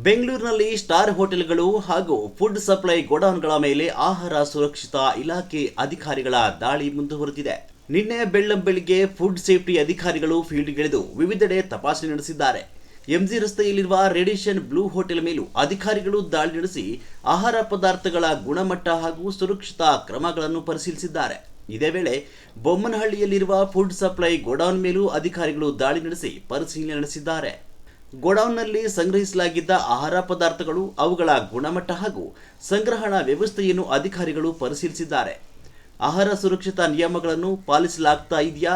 ಬೆಂಗಳೂರಿನಲ್ಲಿ ಸ್ಟಾರ್ ಹೋಟೆಲ್ಗಳು ಹಾಗೂ ಫುಡ್ ಸಪ್ಲೈ ಗೋಡೌನ್ಗಳ ಮೇಲೆ ಆಹಾರ ಸುರಕ್ಷತಾ ಇಲಾಖೆ ಅಧಿಕಾರಿಗಳ ದಾಳಿ ಮುಂದುವರೆದಿದೆ. ನಿನ್ನೆ ಬೆಳ್ಳಂಬೆಳಿಗ್ಗೆ ಫುಡ್ ಸೇಫ್ಟಿ ಅಧಿಕಾರಿಗಳು ಫೀಲ್ಡ್ಗಿಳಿದು ವಿವಿಧೆಡೆ ತಪಾಸಣೆ ನಡೆಸಿದ್ದಾರೆ. ಎಂಜಿ ರಸ್ತೆಯಲ್ಲಿರುವ ರೇಡಿಯೇಷನ್ ಬ್ಲೂ ಹೋಟೆಲ್ ಮೇಲೂ ಅಧಿಕಾರಿಗಳು ದಾಳಿ ನಡೆಸಿ ಆಹಾರ ಪದಾರ್ಥಗಳ ಗುಣಮಟ್ಟ ಹಾಗೂ ಸುರಕ್ಷತಾ ಕ್ರಮಗಳನ್ನು ಪರಿಶೀಲಿಸಿದ್ದಾರೆ. ಇದೇ ವೇಳೆ ಬೊಮ್ಮನಹಳ್ಳಿಯಲ್ಲಿರುವ ಫುಡ್ ಸಪ್ಲೈ ಗೋಡೌನ್ ಮೇಲೂ ಅಧಿಕಾರಿಗಳು ದಾಳಿ ನಡೆಸಿ ಪರಿಶೀಲನೆ ನಡೆಸಿದ್ದಾರೆ. ಗೋಡೌನ್ನಲ್ಲಿ ಸಂಗ್ರಹಿಸಲಾಗಿದ್ದ ಆಹಾರ ಪದಾರ್ಥಗಳು, ಅವುಗಳ ಗುಣಮಟ್ಟ ಹಾಗೂ ಸಂಗ್ರಹಣಾ ವ್ಯವಸ್ಥೆಯನ್ನು ಅಧಿಕಾರಿಗಳು ಪರಿಶೀಲಿಸಿದ್ದಾರೆ. ಆಹಾರ ಸುರಕ್ಷತಾ ನಿಯಮಗಳನ್ನು ಪಾಲಿಸಲಾಗ್ತಾ ಇದೆಯಾ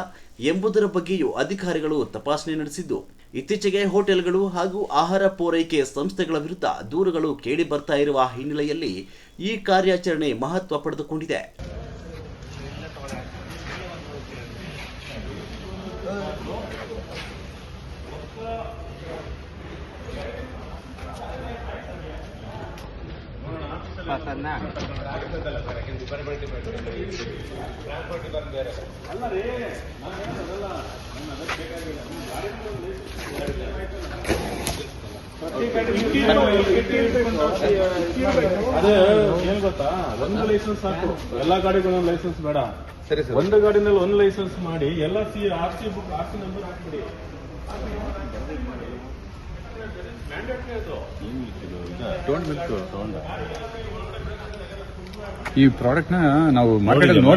ಎಂಬುದರ ಬಗ್ಗೆಯೂ ಅಧಿಕಾರಿಗಳು ತಪಾಸಣೆ ನಡೆಸಿದ್ದು, ಇತ್ತೀಚೆಗೆ ಹೋಟೆಲ್ಗಳು ಹಾಗೂ ಆಹಾರ ಪೂರೈಕೆ ಸಂಸ್ಥೆಗಳ ವಿರುದ್ಧ ದೂರುಗಳು ಕೇಳಿ ಬರ್ತಾ ಇರುವ ಹಿನ್ನೆಲೆಯಲ್ಲಿ ಈ ಕಾರ್ಯಾಚರಣೆ ಮಹತ್ವ ಪಡೆದುಕೊಂಡಿದೆ. ಅದೇ ಏನ್ ಗೊತ್ತಾ, ಒಂದು ಲೈಸೆನ್ಸ್ ಸಾಕು, ಎಲ್ಲಾ ಗಾಡಿಗಳು ಲೈಸೆನ್ಸ್ ಬೇಡ. ಸರಿ ಸರ್, ಒಂದು ಗಾಡಿನಲ್ಲಿ ಒಂದು ಲೈಸೆನ್ಸ್ ಮಾಡಿ ಎಲ್ಲ ಆರ್ಸಿ ಬುಕ್, ಆರ್ಸಿ ನಂಬರ್ ಹಾಕ್ಬಿಡಿ. ಈ ಪ್ರಾಡಕ್ಟ್ ನ ನಾವು ಮಾರ್ಕೆಟ್